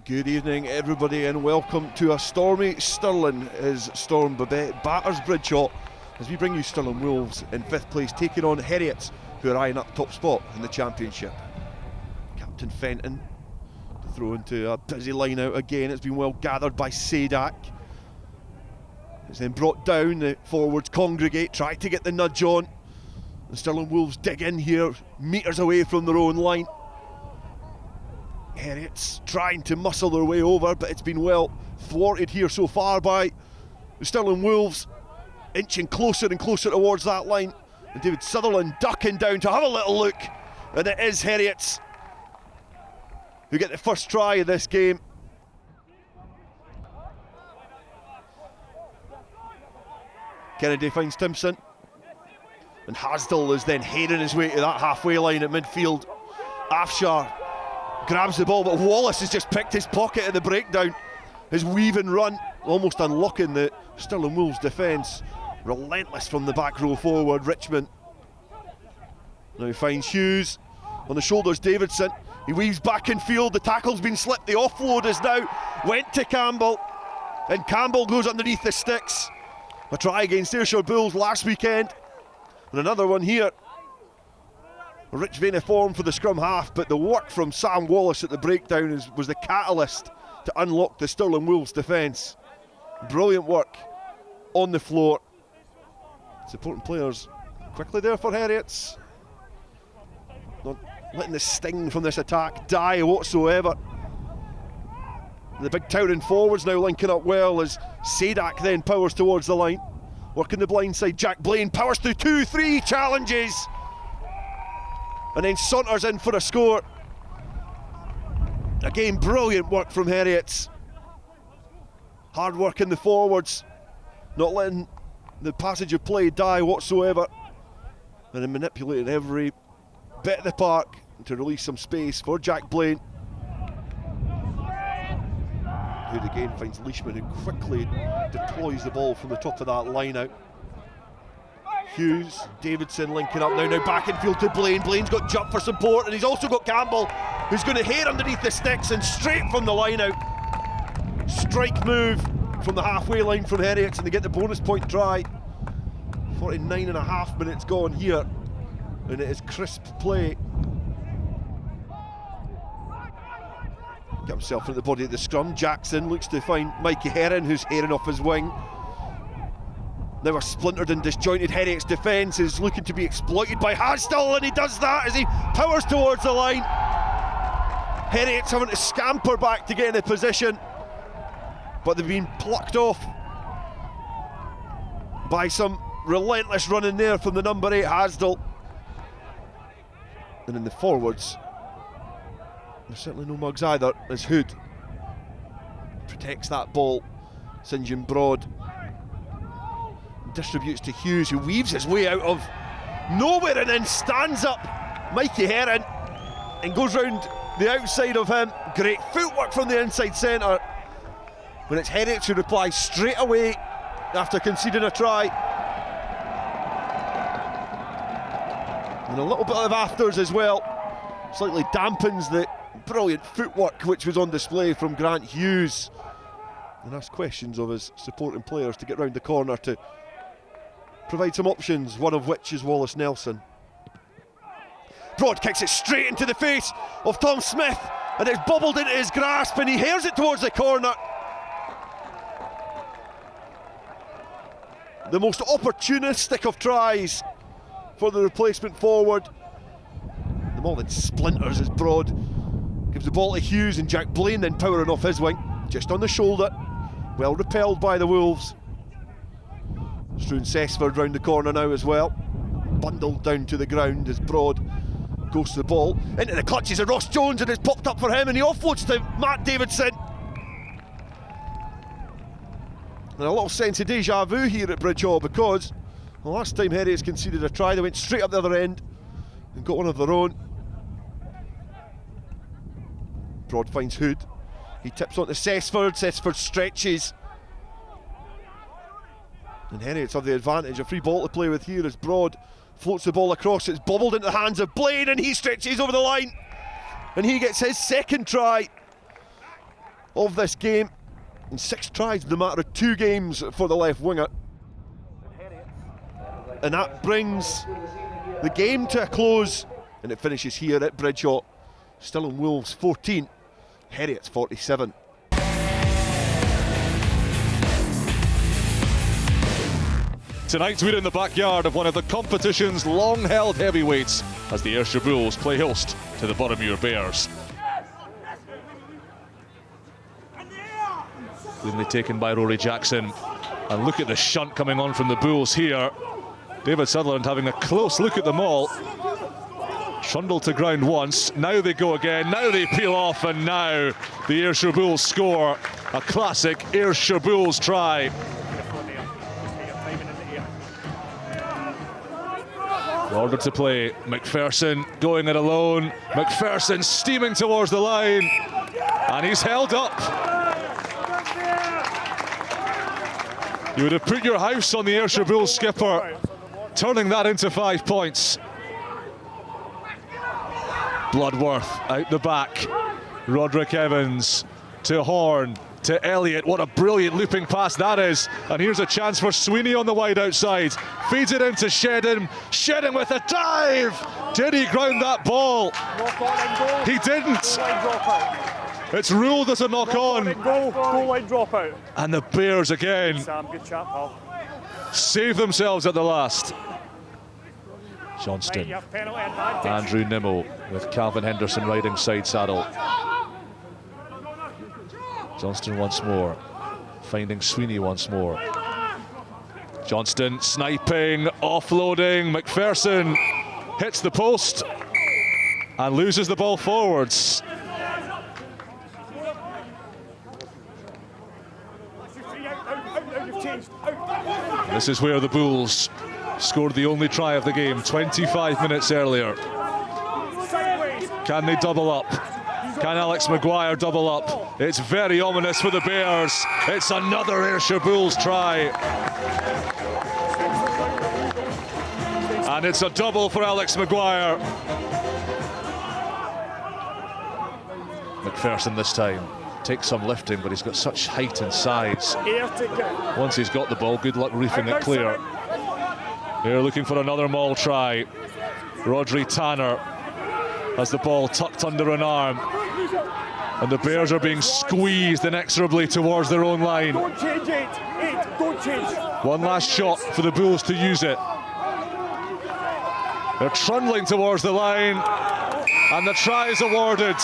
Good evening everybody and welcome to a stormy Stirling as Storm Babette batters Bridgehaw as we bring you Stirling Wolves in 5th place taking on Heriots, who are eyeing up top spot in the Championship. Captain Fenton to throw into a busy line out again. It's been well gathered by Sadak. It's then brought down, the forwards congregate, try to get the nudge on. The Stirling Wolves dig in here, metres away from their own line. Heriots trying to muscle their way over, but it's been well thwarted here so far by the Stirling Wolves, inching closer and closer towards that line. And David Sutherland ducking down to have a little look, and it is Heriots who get the first try of this game. Kennedy finds Timpson, and Hasdell is then heading his way to that halfway line at midfield. Afshar grabs the ball, but Wallace has just picked his pocket in the breakdown. His weave and run almost unlocking the Stirling Wolves defence. Relentless from the back row forward, Richmond. Now he finds Hughes, on the shoulders Davidson. He weaves back in field, the tackle's been slipped, the offload is now went to Campbell, and Campbell goes underneath the sticks. A try against Ayrshire Bulls last weekend, and another one here. A rich vein of form for the scrum half, but the work from Sam Wallace at the breakdown was the catalyst to unlock the Stirling Wolves defence. Brilliant work on the floor. Supporting players quickly there for Heriots. Not letting the sting from this attack die whatsoever. And the big towering forwards now linking up well as Sadak then powers towards the line. Working the blind side, Jack Blaine powers through 2-3 challenges. And then saunters in for a score. Again, brilliant work from Heriots. Hard work in the forwards, not letting the passage of play die whatsoever, and then manipulating every bit of the park to release some space for Jack Blaine. Who again finds Leishman, who quickly deploys the ball from the top of that line out. Hughes, Davidson linking up now back in field to Blaine. Blaine's got jump for support, and he's also got Campbell, who's going to head underneath the sticks and straight from the line out. Strike move from the halfway line from Heriots, and they get the bonus point try. 49 and a half minutes gone here, and it is crisp play. Get himself into the body of the scrum. Jackson looks to find Mikey Heron, who's herring off his wing. Now a splintered and disjointed Heriots defence is looking to be exploited by Hasdell, and he does that as he powers towards the line. Heriots having to scamper back to get in a position, but they've been plucked off by some relentless running there from the number 8 Hasdell. And in the forwards, there's certainly no mugs either, as Hood protects that ball. St John Broad distributes to Hughes, who weaves his way out of nowhere and then stands up Mikey Heron and goes round the outside of him. Great footwork from the inside centre, when it's Heriots who reply straight away after conceding a try. And a little bit of afters as well slightly dampens the brilliant footwork which was on display from Grant Hughes, and asks questions of his supporting players to get round the corner to provide some options, one of which is Wallace Nelson. Broad kicks it straight into the face of Tom Smith, and it's bobbled into his grasp, and he hairs it towards the corner. The most opportunistic of tries for the replacement forward. The ball then splinters as Broad gives the ball to Hughes, and Jack Blaine then powering off his wing, just on the shoulder, well repelled by the Wolves. Struan Cessford round the corner now as well, bundled down to the ground as Broad goes to the ball, into the clutches of Ross Jones, and it's popped up for him, and he offloads to Matt Davidson. And a little sense of deja vu here at Bridgehaw, because the last time Heriots conceded a try, they went straight up the other end and got one of their own. Broad finds Hood, he tips onto Cessford, Cessford stretches, and Heriots have the advantage. A free ball to play with here as Broad floats the ball across. It's bobbled into the hands of Blaine, and he stretches over the line, and he gets his second try. of this game, and 6 tries in the matter of 2 games for the left winger. And that brings the game to a close, and it finishes here at Bridgehaugh. Still in Wolves 14, Heriots 47. Tonight we're in the backyard of one of the competition's long-held heavyweights as the Ayrshire Bulls play host to the Boroughmuir Bears. Cleanly taken by Rory Jackson, and look at the shunt coming on from the Bulls here. David Sutherland having a close look at them all. Trundled to ground once, now they go again, now they peel off, and now the Ayrshire Bulls score. A classic Ayrshire Bulls try. Order to play, McPherson going it alone. McPherson steaming towards the line, and he's held up. You would have put your house on the Ayrshire Bulls skipper, turning that into 5 points. Bloodworth out the back. Roderick Evans to Horn to Elliott. What a brilliant looping pass that is. And here's a chance for Sweeney on the wide outside. Feeds it into Shedden. Shedden with a dive. Did he ground that ball? He didn't. It's ruled as a knock on. Goal line drop out. And the Bears again Good chat, pal. save themselves at the last. Johnston, Andrew Nimmo with Calvin Henderson riding side saddle. Johnston once more, finding Sweeney once more. Johnston sniping, offloading, McPherson hits the post and loses the ball forwards. This is where the Bulls scored the only try of the game 25 minutes earlier. Can they double up? Can Alex Maguire double up? It's very ominous for the Bears. It's another Ayrshire Bulls try. And it's a double for Alex Maguire. McPherson this time takes some lifting, but he's got such height and size. Once he's got the ball, good luck reefing it clear. They're looking for another maul try. Rodri Tanner has the ball tucked under an arm, and the Bears are being squeezed inexorably towards their own line. Don't change it. Don't change. One last shot for the Bulls to use it. They're trundling towards the line, and the try is awarded.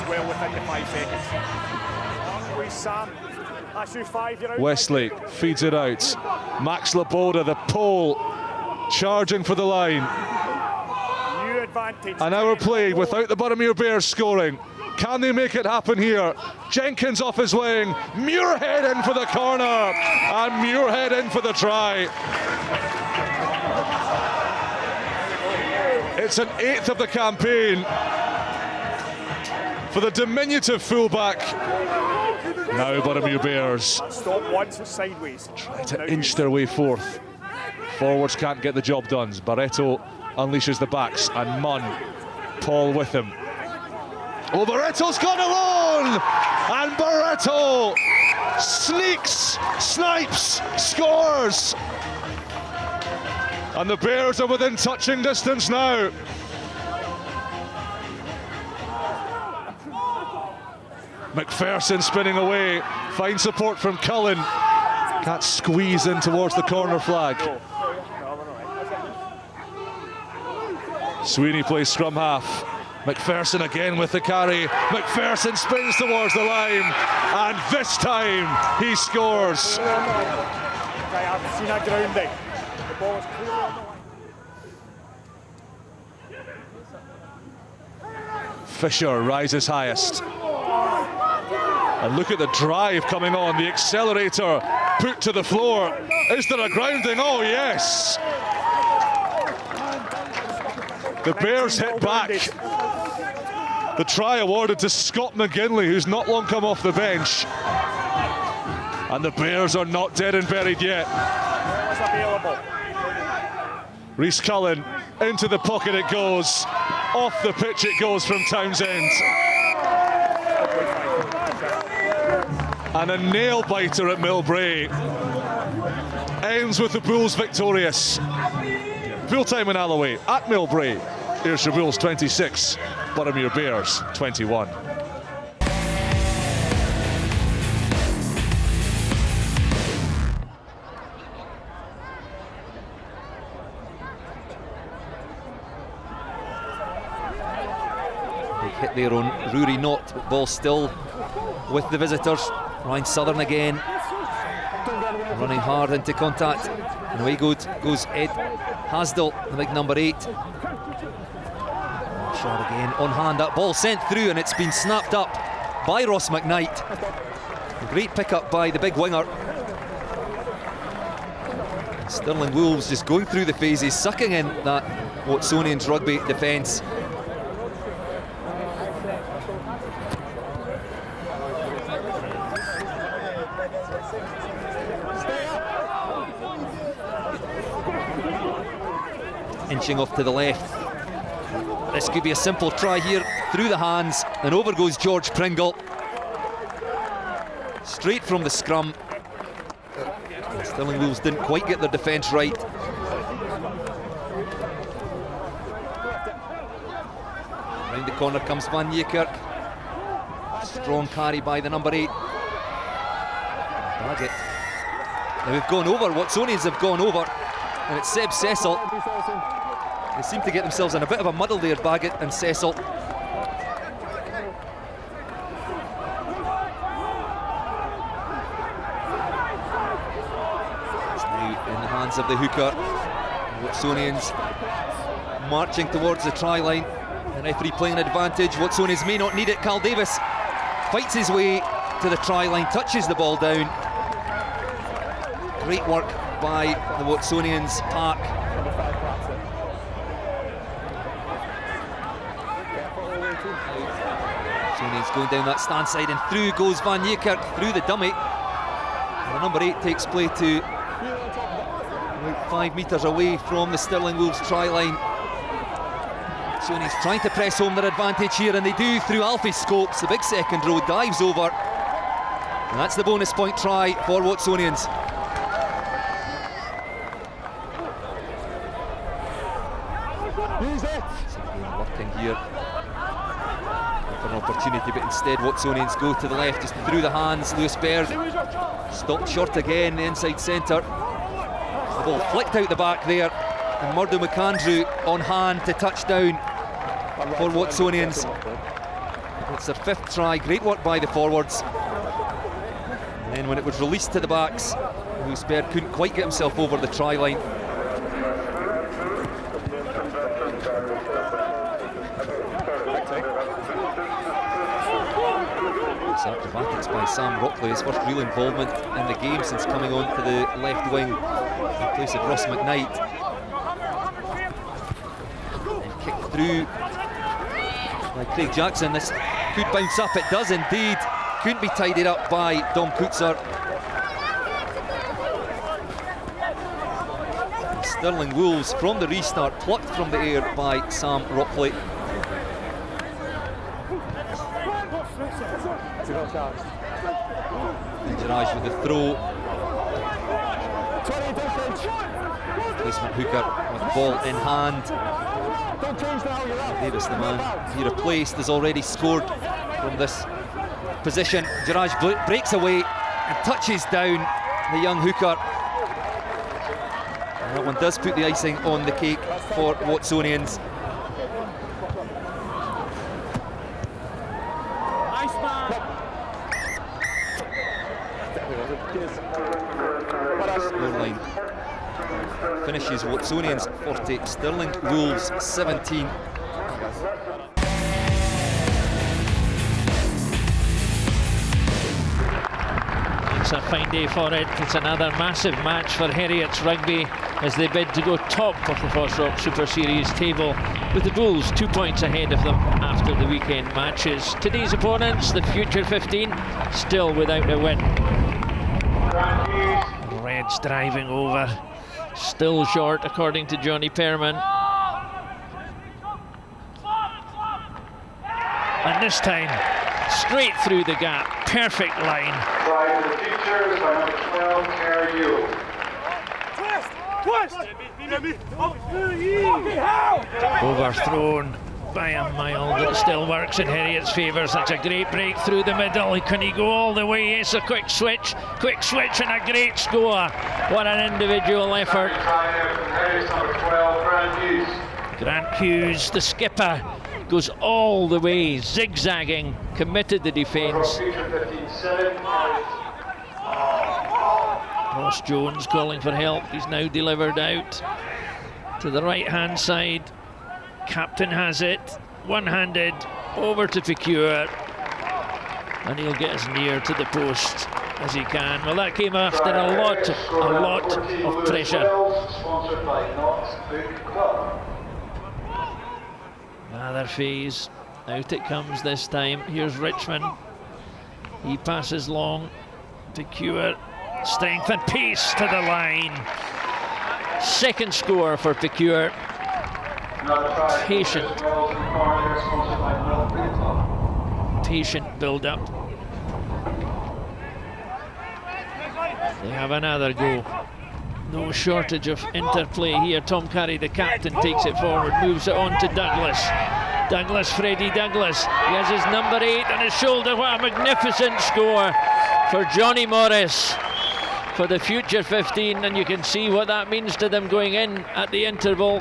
Well within the 5 seconds. Please, Sam. That's your 5. You're out. Westlake feeds it out. Max Laboda, the pole, charging for the line. New advantage. An hour played without the Boroughmuir Bears scoring. Can they make it happen here? Jenkins off his wing. Muirhead in for the corner. And Muirhead in for the try. It's an 8th of the campaign for the diminutive fullback. Now Boroughmuir Bears Stop once, it's sideways. try to inch their way forth. Forwards can't get the job done. Barreto unleashes the backs, and Munn, Paul with him. Oh, Barreto's gone alone! And Barreto sneaks, snipes, scores! And the Bears are within touching distance now. McPherson spinning away, finds support from Cullen. Can't squeeze in towards the corner flag. Sweeney plays scrum half. McPherson again with the carry. McPherson spins towards the line, and this time he scores. I haven't seen that grounding. The ball is clearly on the line. Fisher rises highest. And look at the drive coming on, the accelerator put to the floor. Is there a grounding? Oh yes! The Bears hit back. The try awarded to Scott McGinley, who's not long come off the bench. And the Bears are not dead and buried yet. Rhys Cullen, into the pocket it goes. Off the pitch it goes from Townsend. And a nail-biter at Millbrae. Ends with the Bulls victorious. Full-time in Alloway at Millbrae. Ayrshire Bulls 26, Buttermere Bears 21. Big hit there on Rory Knott, but ball still with the visitors. Ryan Southern again, running hard into contact, and away goes Ed Hasdell, the big number 8. Shot again on hand, that ball sent through, and it's been snapped up by Ross McKnight. A great pick-up by the big winger. Stirling Wolves just going through the phases, sucking in that Watsonians rugby defence. Inching off to the left. This could be a simple try here, through the hands, and over goes George Pringle. Straight from the scrum. Stirling Wolves didn't quite get their defence right. Round the corner comes Van Niekerk. Strong carry by the number 8. Baggett. Now we've gone over, Watsonians have gone over, and it's Seb Cecil. They seem to get themselves in a bit of a muddle there, Baggett and Cecil. It's now in the hands of the hooker. Watsonians marching towards the try line. The referee playing an advantage. Watsonians may not need it. Cal Davis fights his way to the try line, touches the ball down. Great work by the Watsonians pack. Watsonians going down that stand side, and through goes Van Niekerk through the dummy. And the number 8 takes play to about 5 metres away from the Stirling Wolves try line. Watsonians trying to press home their advantage here, and they do through Alfie Scopes. The big second row dives over, and that's the bonus point try for Watsonians. Working here for an opportunity, but instead Watsonians go to the left, just through the hands. Lewis Baird stopped short again, the inside centre. The ball flicked out the back there, and Murdo McAndrew on hand to touch down for Watsonians. It's their 5th try, great work by the forwards. And then when it was released to the backs, Lewis Baird couldn't quite get himself over the try line. Acrobatics by Sam Rockley, his first real involvement in the game since coming on to the left wing in place of Ross McKnight. And kicked through by Craig Jackson. This could bounce up, it does indeed. Couldn't be tidied up by Dom Coetzer. Stirling Wolves from the restart, plucked from the air by Sam Rockley. Gerage with the throw. Placement hooker with the ball in hand. Davis, the man he replaced, has already scored from this position. Gerage breaks away and touches down the young hooker. And that one does put the icing on the cake for Watsonians. Scoreline finishes Watsonians 40, Stirling Wolves 17. It's a fine day for it. It's another massive match for Heriots Rugby as they bid to go top of the FOSROC Super Series table, with the Bulls 2 points ahead of them after the weekend matches. Today's opponents, the Future 15, still without a win. Reds driving over, still short according to Johnny Pearman. and this time straight through the gap, perfect line. Try to the fixtures by number 12, Carrie Yule. Overthrown by a mile, but still works in Heriot's favour. Such a great break through the middle. Can he go all the way? Yes, a quick switch and a great score. What an individual effort. Grant Hughes, the skipper, goes all the way, zigzagging, committed the defence. Ross Jones calling for help. He's now delivered out to the right hand side. Captain has it, one-handed over to Picure, and he'll get as near to the post as he can. Well, that came after a lot of pressure. Another phase, out it comes this time. Here's Richmond, he passes long. Picure, strength and pace to the line. Second score for Picure. Patient build-up. They have another go. No shortage of interplay here. Tom Curry, the captain, takes it forward, moves it on to Douglas. Freddie Douglas. He has his number 8 on his shoulder. What a magnificent score for Johnny Morris for the future 15, and you can see what that means to them going in at the interval.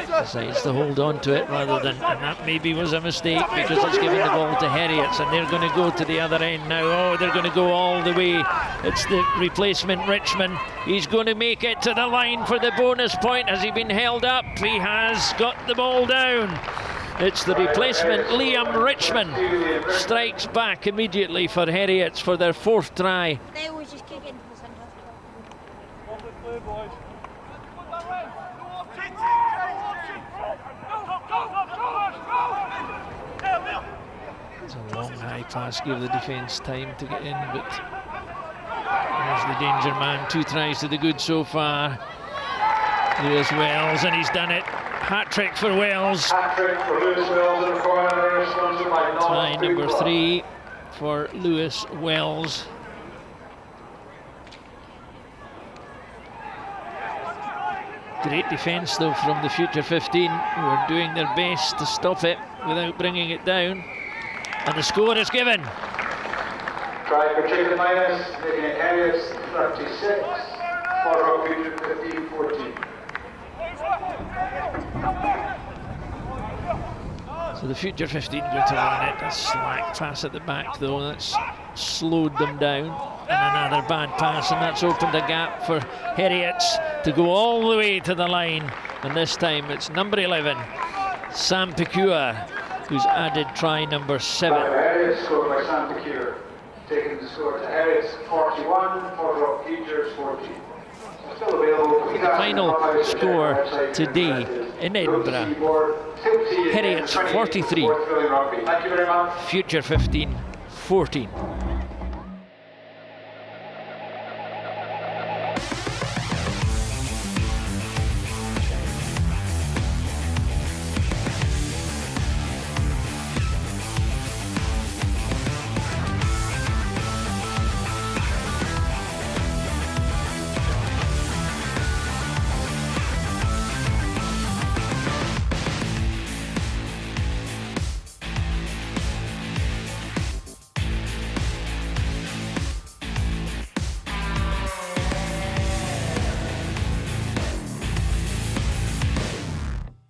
Decides to hold on to it rather than, and that maybe was a mistake because it's giving the ball to Heriot's, and they're going to go to the other end now. Oh, they're going to go all the way. It's the replacement Richmond. He's going to make it to the line for the bonus point. Has he been held up? He has got the ball down. It's the replacement Liam Richmond. Strikes back immediately for Heriot's for their 4th try. They always just kick into the centre. It's a long high pass, gave the defence time to get in, but there's the danger man. 2 tries to the good so far. Lewis Wells, and he's done it. Hat-trick for Wells. Hat-trick for Lewis Wells in the corner, sponsored by North. Try number 3 for Lewis Wells. Great defence though from the future 15, who are doing their best to stop it without bringing it down. And the score is given. Try for Chicken Minus, making it Heriot's 36, FOSROC Future 15-14. So the future 15 go to run it. A slack pass at the back though, that's slowed them down. And another bad pass, and that's opened a gap for Heriot's to go all the way to the line. And this time it's number 11, Sam Picure, who's added try number 7. Heriot's scored by Sam Picure, taking the score to Heriot's 41, FOSROC Futures 14. Still available. The final score today in Edinburgh, Heriot's 43, Thank you very much. Future 15 14.